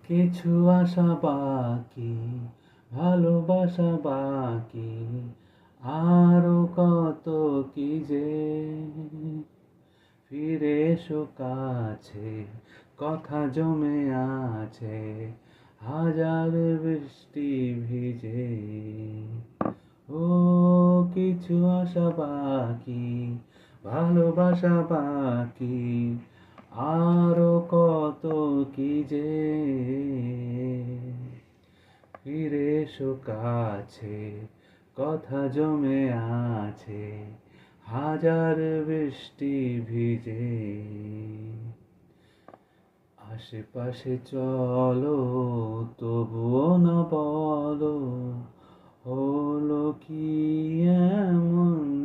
কিছু আশা বাকি, ভালোবাসা বাকি, আরো কত কি যে। ফিরে এসো কাছে, কথা জমে আছে হাজার বৃষ্টি ভিজে। ও কিছু আশা বাকি, ভালোবাসা বাকি, আরো কত কি যে। ফিরে এসো কাছে, কথা জমে আছে হাজার বৃষ্টি ভিজে। আশেপাশে চলো, তবুও না বলো হলো কি এমন